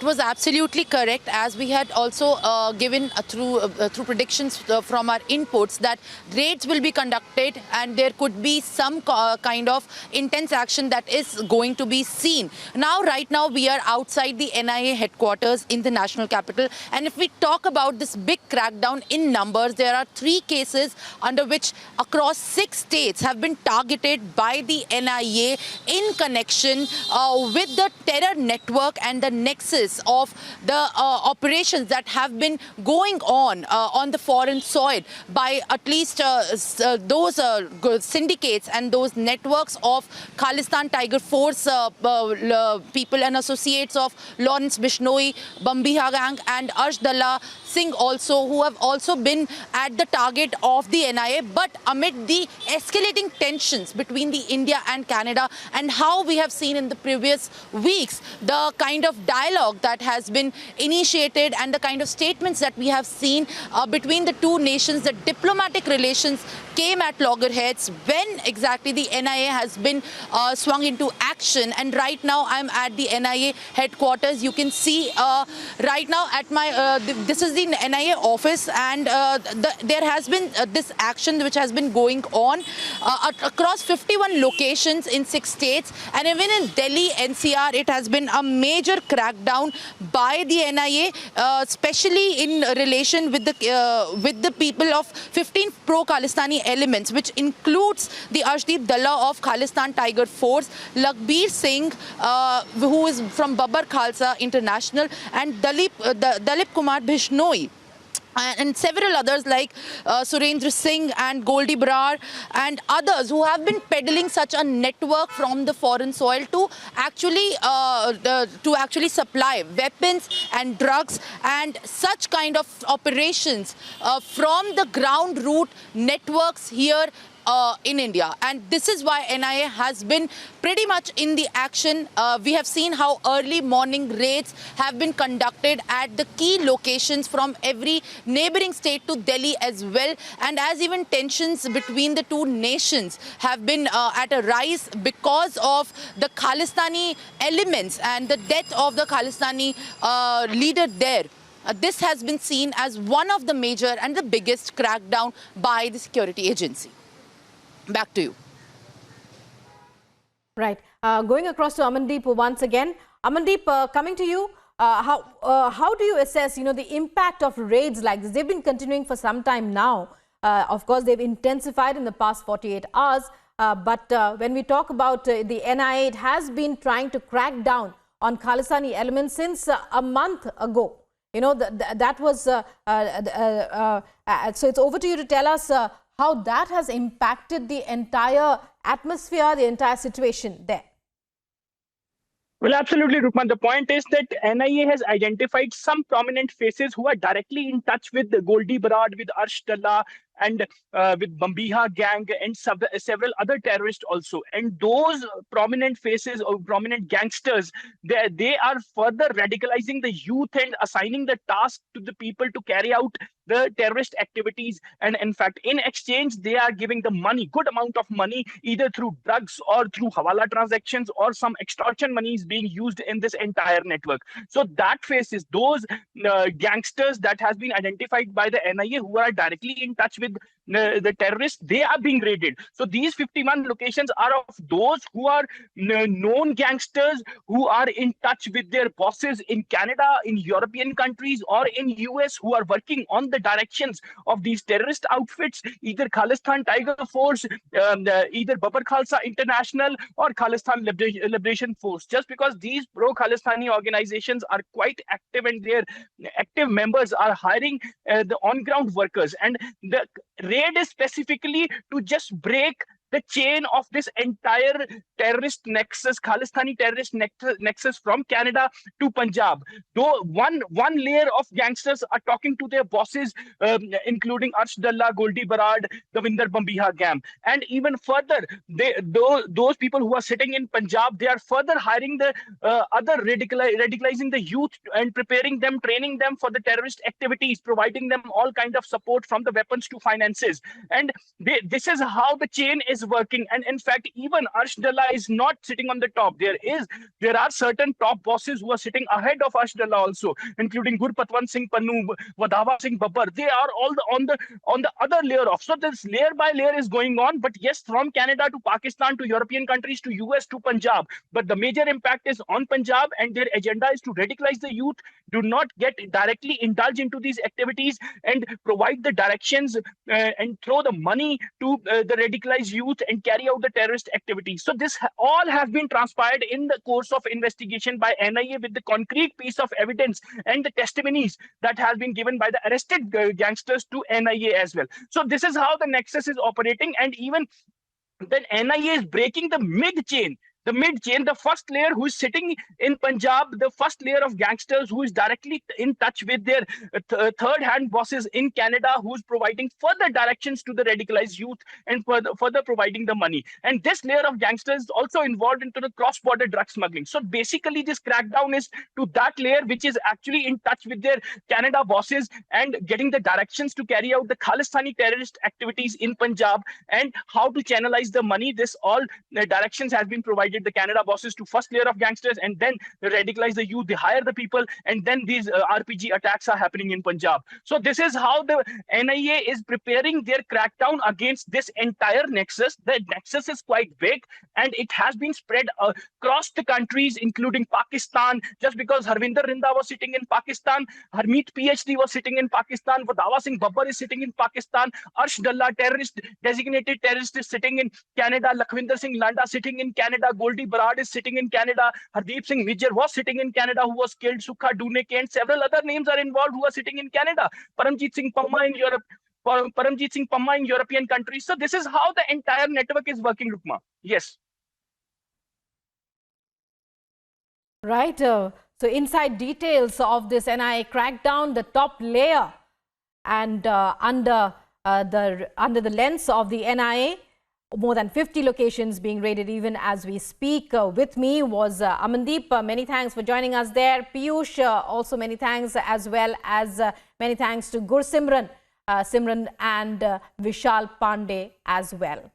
was absolutely correct, as we had also given through predictions from our inputs that raids will be conducted and there could be some kind of intense action that is going to be seen. Now, right now, we are outside the NIA headquarters in the national capital, and if we talk about this big crackdown in numbers, there are 3 cases under which across 6 states have been targeted by the NIA in connection with the terror network and the nexus of the operations that have been going on the foreign soil by at least those syndicates and those networks of Khalistan Tiger Force people and associates of Lawrence Bishnoi, Bambiha Gang and Arshadullah Singh also, who have also been at the target of the NIA. But amid the escalating tensions between the India and Canada, and how we have seen in the previous weeks the kind of dialogue that has been initiated and the kind of statements that we have seen between the two nations, the diplomatic relations came at loggerheads when exactly the NIA has been swung into action. And right now I'm at the NIA headquarters. You can see right now at my this is the NIA office, and there has been this action which has been going on across 51 locations in 6 states, and even in Delhi NCR it has been a major crackdown by the NIA, especially in relation with the people of 15 pro-Khalistani elements, which includes the Arshdeep Dalla of Khalistan Tiger Force, Lakhbir Singh, who is from Babar Khalsa International, and Dalip Kumar Bishnoi, and several others like Surendra Singh and Goldie Brar and others who have been peddling such a network from the foreign soil to actually supply weapons and drugs and such kind of operations from the ground root networks here in India. And this is why NIA has been pretty much in the action. We have seen how early morning raids have been conducted at the key locations from every neighboring state to Delhi as well. And as even tensions between the two nations have been at a rise because of the Khalistani elements and the death of the Khalistani leader there. This has been seen as one of the major and the biggest crackdown by the security agency. Back to you. Right. Going across to Amandeep once again. Amandeep, coming to you, how do you assess, the impact of raids like this? They've been continuing for some time now. Of course, they've intensified in the past 48 hours. But when we talk about the NIA, it has been trying to crack down on Khalistani elements since a month ago. That was so it's over to you to tell us how that has impacted the entire atmosphere, the entire situation there. Well, absolutely, Rukman. The point is that NIA has identified some prominent faces who are directly in touch with Goldie Brar, with Arshadullah, and with Bambiha gang and several other terrorists also. And those prominent faces or prominent gangsters, they are further radicalizing the youth and assigning the task to the people to carry out the terrorist activities. And in fact, in exchange, they are giving the money, good amount of money, either through drugs or through Hawala transactions, or some extortion money is being used in this entire network. So that faces those gangsters that has been identified by the NIA who are directly in touch with the terrorists, they are being raided. So these 51 locations are of those who are known gangsters who are in touch with their bosses in Canada, in European countries, or in US, who are working on the directions of these terrorist outfits, either Khalistan Tiger Force, either Babar Khalsa International, or Khalistan Liberation Force. Just because these pro-Khalistani organizations are quite active and their active members are hiring the on-ground workers, and the raid is specifically to just break the chain of this entire terrorist nexus, Khalistani terrorist nexus from Canada to Punjab. Though one layer of gangsters are talking to their bosses, including Arshadullah, Goldie Brar, Davinder Bambiha gang. And even further, those people who are sitting in Punjab, they are further hiring the other radicalizing the youth and preparing them, training them for the terrorist activities, providing them all kind of support from the weapons to finances. And this is how the chain is is working. And in fact, even Arshadallah is not sitting on the top. There are certain top bosses who are sitting ahead of Arshadallah also, including Gurpatwant Singh Pannu, Wadhawa Singh Babbar. They are all on the other layer of. So this layer by layer is going on. But yes, from Canada to Pakistan to European countries to US to Punjab. But the major impact is on Punjab, and their agenda is to radicalize the youth, do not get directly indulge into these activities, and provide the directions and throw the money to the radicalized youth and carry out the terrorist activities. So this all has been transpired in the course of investigation by NIA, with the concrete piece of evidence and the testimonies that has been given by the arrested gangsters to NIA as well. So this is how the Nexus is operating, and even then NIA is breaking the mid-chain. The first layer who is sitting in Punjab, the first layer of gangsters who is directly in touch with their third-hand bosses in Canada, who is providing further directions to the radicalized youth and further providing the money. And this layer of gangsters is also involved into the cross-border drug smuggling. So basically, this crackdown is to that layer which is actually in touch with their Canada bosses and getting the directions to carry out the Khalistani terrorist activities in Punjab, and how to channelize the money. This all directions has been provided the Canada bosses to first layer of gangsters, and then they radicalize the youth, they hire the people, and then these RPG attacks are happening in Punjab. So this is how the NIA is preparing their crackdown against this entire Nexus. The Nexus is quite big, and it has been spread across the countries, including Pakistan. Just because Harvinder Rinda was sitting in Pakistan, Harmeet PhD was sitting in Pakistan, Wadhawa Singh Babbar is sitting in Pakistan, Arshadallah, designated terrorist, is sitting in Canada, Lakhvinder Singh Landa sitting in Canada, Goldie Barad is sitting in Canada, Hardeep Singh Mijjar was sitting in Canada, who was killed, Sukha Duneke, and several other names are involved who are sitting in Canada, Paramjit Singh Pamma in Europe, in European countries. So this is how the entire network is working, Rukma. Yes. Right. So inside details of this NIA crackdown, the top layer, and under the lens of the NIA, more than 50 locations being raided even as we speak. With me was Amandeep. Many thanks for joining us there. Piyush, also many thanks, as well as many thanks to Gursimran, Simran and Vishal Pandey as well.